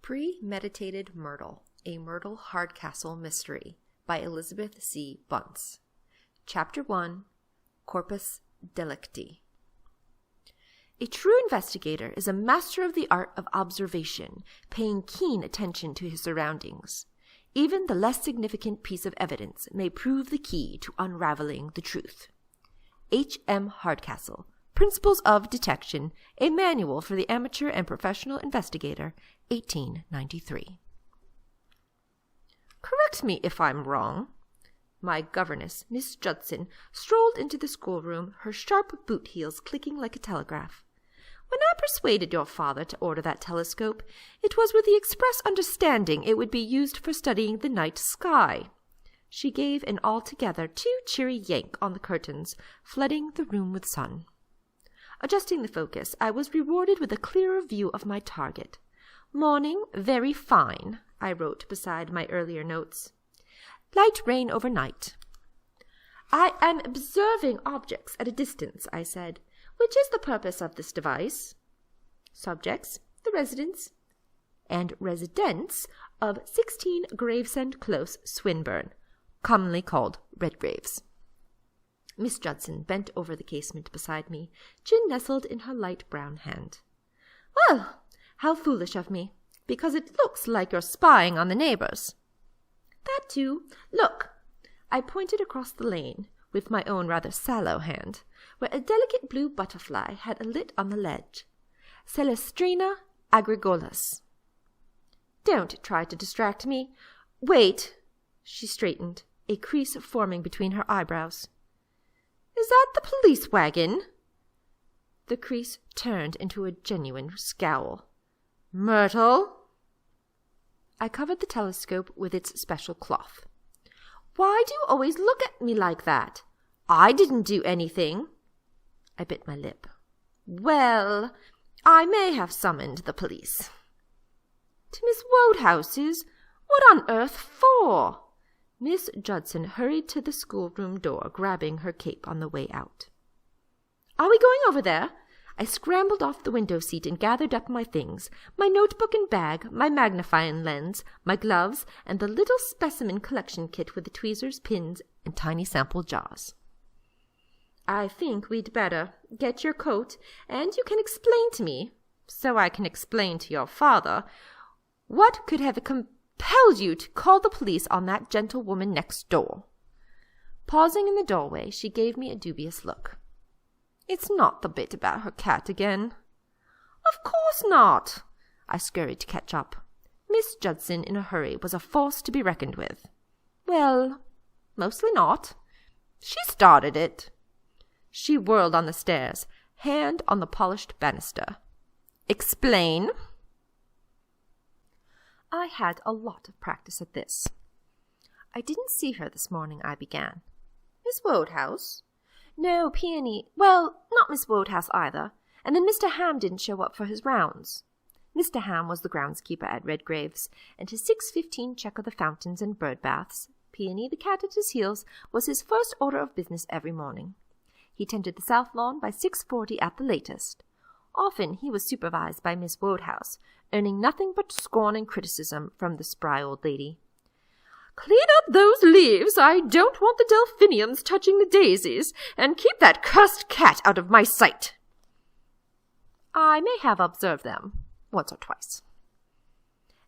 Premeditated Myrtle, a Myrtle Hardcastle Mystery by Elizabeth C. Bunce. Chapter 1, Corpus Delicti. A true investigator is a master of the art of observation, paying keen attention to his surroundings. Even the less significant piece of evidence may prove the key to unraveling the truth. H. M. Hardcastle, Principles of Detection, a Manual for the Amateur and Professional Investigator, 1893. Correct me if I'm wrong. My governess, Miss Judson, strolled into the schoolroom, her sharp boot heels clicking like a telegraph. When I persuaded your father to order that telescope, it was with the express understanding it would be used for studying the night sky. She gave an altogether too cheery yank on the curtains, flooding the room with sun. Adjusting the focus, I was rewarded with a clearer view of my target. Morning, very fine, I wrote beside my earlier notes. Light rain overnight. I am observing objects at a distance, I said. Which is the purpose of this device? Subjects, the residents, and residents of 16 Gravesend Close, Swinburne, commonly called Redgraves. Miss Judson bent over the casement beside me, chin nestled in her light brown hand. Well, how foolish of me, because it looks like you're spying on the neighbors. That too. Look. I pointed across the lane with my own rather sallow hand, where a delicate blue butterfly had alit on the ledge. Celestrina agrigolus. Don't try to distract me. Wait. She straightened, a crease forming between her eyebrows. Is that the police wagon? The crease turned into a genuine scowl. Myrtle? I covered the telescope with its special cloth. Why do you always look at me like that? I didn't do anything. I bit my lip. Well, I may have summoned the police. To Miss Woodhouse's? What on earth for? Miss Judson hurried to the schoolroom door, grabbing her cape on the way out. Are we going over there? I scrambled off the window seat and gathered up my things, my notebook and bag, my magnifying lens, my gloves, and the little specimen collection kit with the tweezers, pins, and tiny sample jars. I think we'd better get your coat, and you can explain to me, so I can explain to your father, what could have compelled you to call the police on that gentlewoman next door. Pausing in the doorway, she gave me a dubious look. It's not the bit about her cat again. Of course not. I scurried to catch up. Miss Judson, in a hurry, was a force to be reckoned with. Well, mostly not. She started it. She whirled on the stairs, hand on the polished banister. Explain. I had a lot of practice at this. I didn't see her this morning, I began. Miss Woodhouse? No, Peony. Well, not Miss Woodhouse either. And then Mr. Ham didn't show up for his rounds. Mr. Ham was the groundskeeper at Redgraves, and his 6:15 check of the fountains and bird baths, Peony the cat at his heels, was his first order of business every morning. He tended the south lawn by 6:40 at the latest. Often he was supervised by Miss Woodhouse, earning nothing but scorn and criticism from the spry old lady. Clean up those leaves. I don't want the delphiniums touching the daisies, and keep that cursed cat out of my sight. I may have observed them once or twice.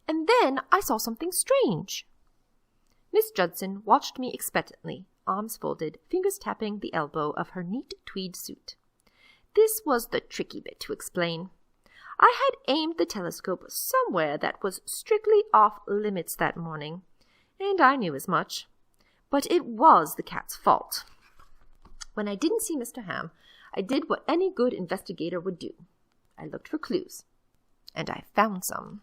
And then I saw something strange. Miss Judson watched me expectantly, arms folded, fingers tapping the elbow of her neat tweed suit. This was the tricky bit to explain. I had aimed the telescope somewhere that was strictly off limits that morning, and I knew as much. But it was the cat's fault. When I didn't see Mr. Ham, I did what any good investigator would do. I looked for clues, and I found some.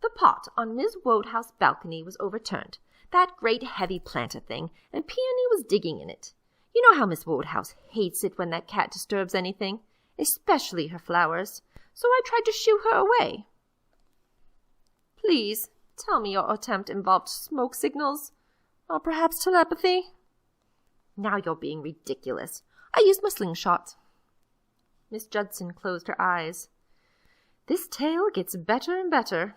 The pot on Miss Woodhouse's balcony was overturned, that great heavy planter thing, and Peony was digging in it. You know how Miss Woodhouse hates it when that cat disturbs anything, especially her flowers, so I tried to shoo her away. Please, tell me your attempt involved smoke signals, or perhaps telepathy. Now you're being ridiculous. I used my slingshot. Miss Judson closed her eyes. This tale gets better and better.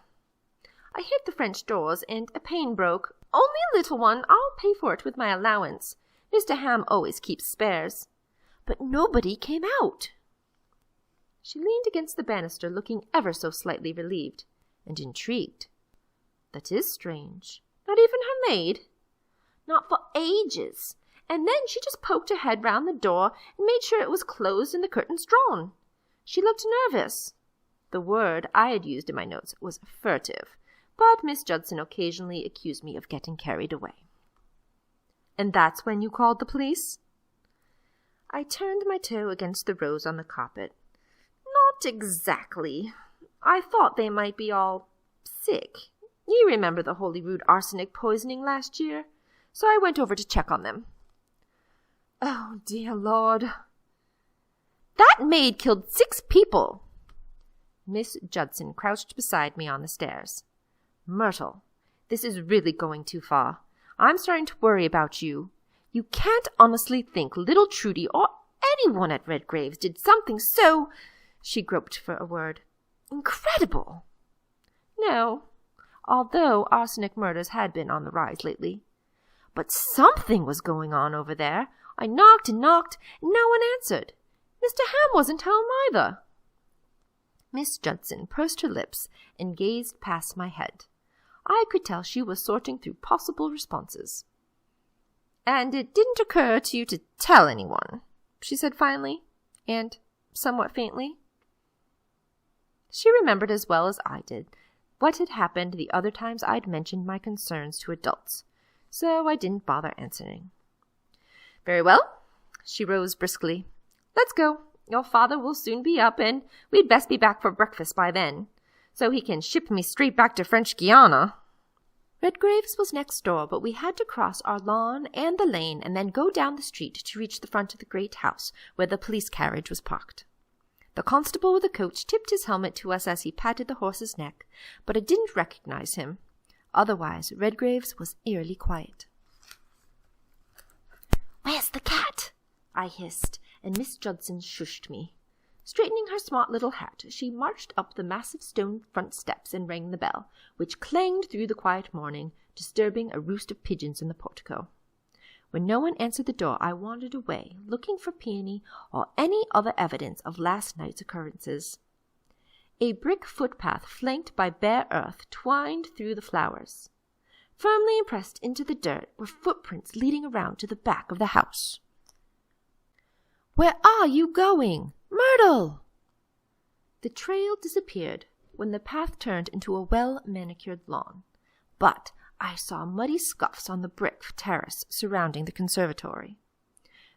I hit the French doors, and a pane broke. Only a little one. I'll pay for it with my allowance. Mr. Ham always keeps spares. But nobody came out. She leaned against the banister, looking ever so slightly relieved and intrigued. That is strange. Not even her maid. Not for ages. And then she just poked her head round the door and made sure it was closed and the curtains drawn. She looked nervous. The word I had used in my notes was furtive, but Miss Judson occasionally accused me of getting carried away. And that's when you called the police? I turned my toe against the rose on the carpet. Not exactly. I thought they might be all sick. You remember the Holyrood arsenic poisoning last year? So I went over to check on them. Oh, dear Lord. That maid killed 6 people. Miss Judson crouched beside me on the stairs. Myrtle, this is really going too far. I'm starting to worry about you. You can't honestly think little Trudy or anyone at Redgrave's did something so— She groped for a word. Incredible. No, although arsenic murders had been on the rise lately. But something was going on over there. I knocked and knocked, and no one answered. Mr. Ham wasn't home either. Miss Judson pursed her lips and gazed past my head. I could tell she was sorting through possible responses. And it didn't occur to you to tell anyone, she said finally, and somewhat faintly. She remembered as well as I did what had happened the other times I'd mentioned my concerns to adults, so I didn't bother answering. Very well, she rose briskly. Let's go. Your father will soon be up, and we'd best be back for breakfast by then, so he can ship me straight back to French Guiana. Redgrave's was next door, but we had to cross our lawn and the lane and then go down the street to reach the front of the great house where the police carriage was parked. The constable with the coach tipped his helmet to us as he patted the horse's neck, but I didn't recognize him. Otherwise, Redgrave's was eerily quiet. "Where's the cat?" I hissed, and Miss Judson shushed me. Straightening her smart little hat, she marched up the massive stone front steps and rang the bell, which clanged through the quiet morning, disturbing a roost of pigeons in the portico. When no one answered the door, I wandered away, looking for Peony or any other evidence of last night's occurrences. A brick footpath flanked by bare earth twined through the flowers. Firmly impressed into the dirt were footprints leading around to the back of the house. "Where are you going? Myrtle!" The trail disappeared when the path turned into a well-manicured lawn, but I saw muddy scuffs on the brick terrace surrounding the conservatory.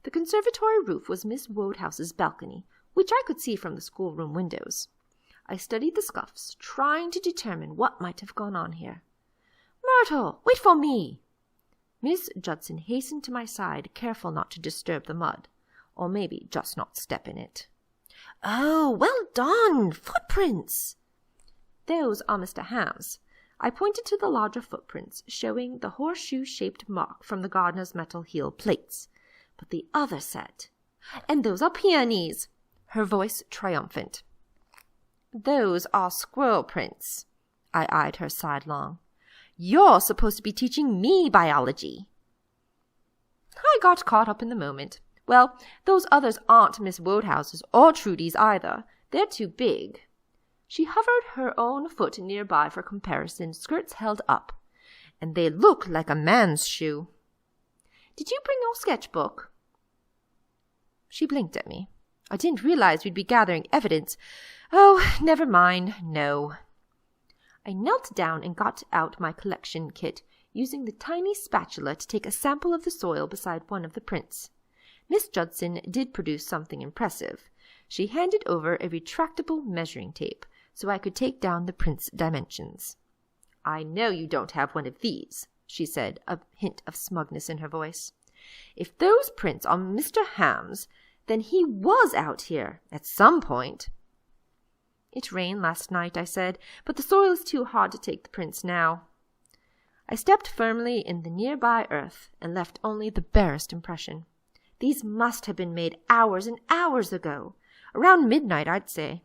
The conservatory roof was Miss Woodhouse's balcony, which I could see from the schoolroom windows. I studied the scuffs, trying to determine what might have gone on here. "Myrtle, wait for me!" Miss Judson hastened to my side, careful not to disturb the mud, or maybe just not step in it. "Oh, well done! Footprints!" "Those are Mr. Ham's." I pointed to the larger footprints, showing the horseshoe-shaped mark from the gardener's metal heel plates. But the other set— "And those are Peony's!" Her voice triumphant. "Those are squirrel prints." I eyed her sidelong. "You're supposed to be teaching me biology." I got caught up in the moment. Well, those others aren't Miss Woodhouse's or Trudy's either. They're too big. She hovered her own foot nearby for comparison, skirts held up. And they look like a man's shoe. "Did you bring your sketchbook?" She blinked at me. "I didn't realize we'd be gathering evidence. Oh, never mind, no." I knelt down and got out my collection kit, using the tiny spatula to take a sample of the soil beside one of the prints. Miss Judson did produce something impressive. She handed over a retractable measuring tape, so I could take down the print's dimensions. "I know you don't have one of these," she said, a hint of smugness in her voice. "If those prints are Mr. Ham's, then he was out here at some point." "It rained last night," I said, "but the soil is too hard to take the prints now." I stepped firmly in the nearby earth and left only the barest impression. These must have been made hours and hours ago. Around midnight, I'd say.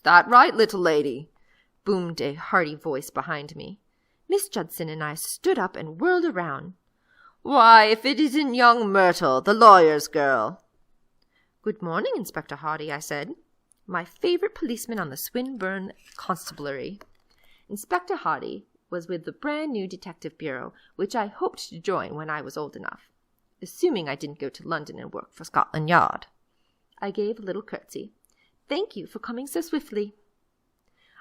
"That right, little lady?" boomed a hearty voice behind me. Miss Judson and I stood up and whirled around. "Why, if it isn't young Myrtle, the lawyer's girl." "Good morning, Inspector Hardy," I said. My favorite policeman on the Swinburne Constabulary. Inspector Hardy was with the brand-new Detective Bureau, which I hoped to join when I was old enough, assuming I didn't go to London and work for Scotland Yard. I gave a little curtsy. "Thank you for coming so swiftly."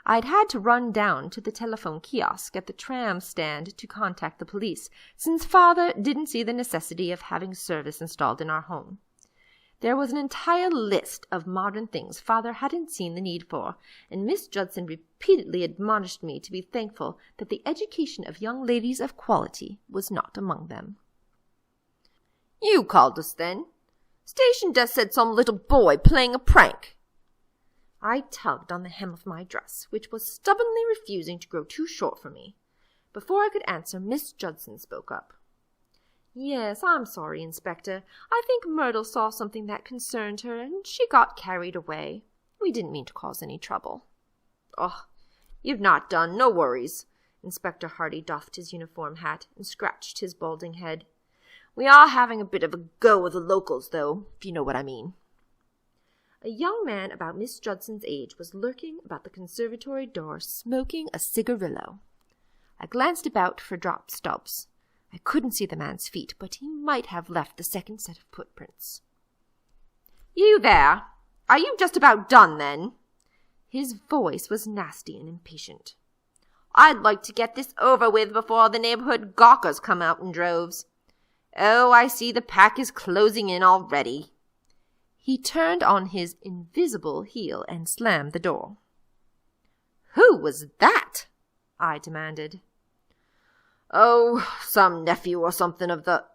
I'd had to run down to the telephone kiosk at the tram stand to contact the police, since Father didn't see the necessity of having service installed in our home. There was an entire list of modern things Father hadn't seen the need for, and Miss Judson repeatedly admonished me to be thankful that the education of young ladies of quality was not among them. "You called us, then? Station desk said some little boy playing a prank." I tugged on the hem of my dress, which was stubbornly refusing to grow too short for me. Before I could answer, Miss Judson spoke up. "Yes, I'm sorry, Inspector. I think Myrtle saw something that concerned her, and she got carried away. We didn't mean to cause any trouble." "Oh, you've not done, no worries." Inspector Hardy doffed his uniform hat and scratched his balding head. "We are having a bit of a go with the locals, though, if you know what I mean." A young man about Miss Judson's age was lurking about the conservatory door, smoking a cigarillo. I glanced about for drop stubs. I couldn't see the man's feet, but he might have left the second set of footprints. "You there? Are you just about done, then?" His voice was nasty and impatient. "I'd like to get this over with before the neighborhood gawkers come out in droves. Oh, I see the pack is closing in already." He turned on his invisible heel and slammed the door. "Who was that?" I demanded. "Oh, some nephew or something of the—"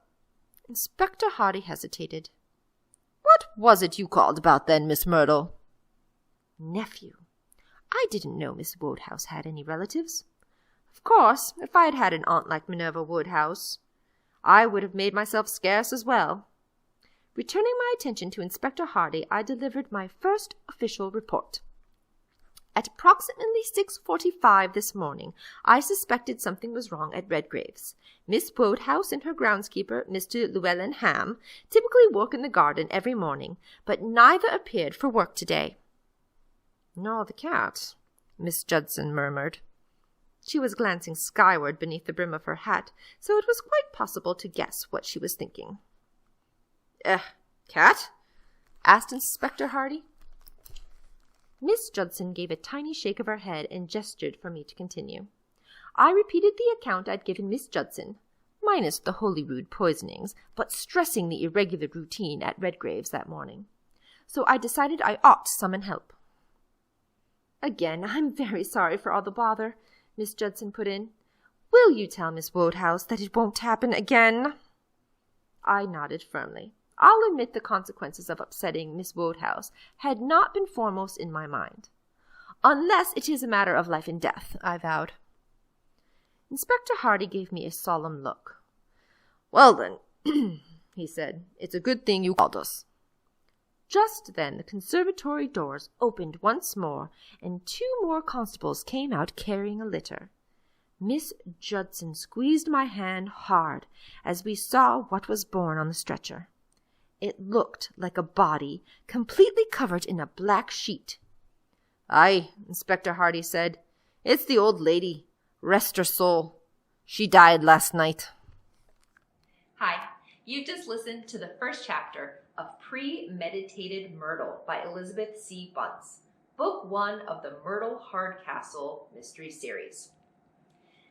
Inspector Hardy hesitated. "What was it you called about then, Miss Myrtle?" Nephew. I didn't know Miss Wodehouse had any relatives. Of course, if I had had an aunt like Minerva Wodehouse, I would have made myself scarce as well. Returning my attention to Inspector Hardy, I delivered my first official report. At approximately 6:45 this morning, I suspected something was wrong at Redgrave's. Miss Wodehouse and her groundskeeper, Mr. Llewellyn Ham, typically work in the garden every morning, but neither appeared for work today. "Nor the cat," Miss Judson murmured. She was glancing skyward beneath the brim of her hat, so it was quite possible to guess what she was thinking. Cat?" asked Inspector Hardy. Miss Judson gave a tiny shake of her head and gestured for me to continue. I repeated the account I'd given Miss Judson, minus the Holyrood poisonings, but stressing the irregular routine at Redgrave's that morning. So I decided I ought to summon help. "Again, I'm very sorry for all the bother," Miss Judson put in. "Will you tell Miss Wodehouse that it won't happen again?" I nodded firmly. I'll admit the consequences of upsetting Miss Wodehouse had not been foremost in my mind. "Unless it is a matter of life and death," I vowed. Inspector Hardy gave me a solemn look. "Well then," he said, "it's a good thing you called us." Just then the conservatory doors opened once more, and 2 more constables came out carrying a litter. Miss Judson squeezed my hand hard as we saw what was borne on the stretcher. It looked like a body completely covered in a black sheet. "Aye," Inspector Hardy said. "It's the old lady. Rest her soul. She died last night." Hi, you've just listened to the first chapter of Premeditated Myrtle by Elizabeth C. Bunce, Book 1 of the Myrtle Hardcastle Mystery Series.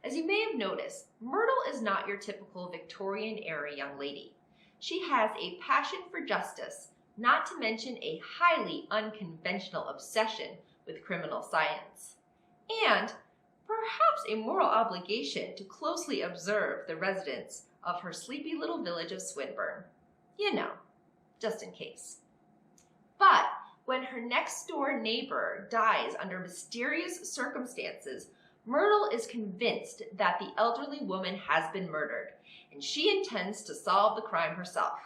As you may have noticed, Myrtle is not your typical Victorian-era young lady. She has a passion for justice, not to mention a highly unconventional obsession with criminal science, and perhaps a moral obligation to closely observe the residents of her sleepy little village of Swinburne. You know, just in case. But when her next-door neighbor dies under mysterious circumstances, Myrtle is convinced that the elderly woman has been murdered, and she intends to solve the crime herself,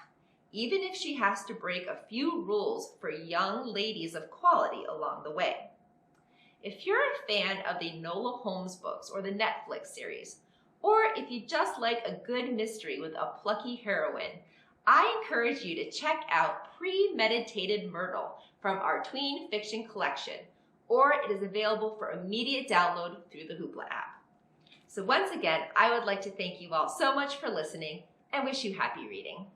even if she has to break a few rules for young ladies of quality along the way. If you're a fan of the Enola Holmes books or the Netflix series, or if you just like a good mystery with a plucky heroine, I encourage you to check out Premeditated Myrtle from our tween fiction collection, or it is available for immediate download through the Hoopla app. So once again, I would like to thank you all so much for listening and wish you happy reading.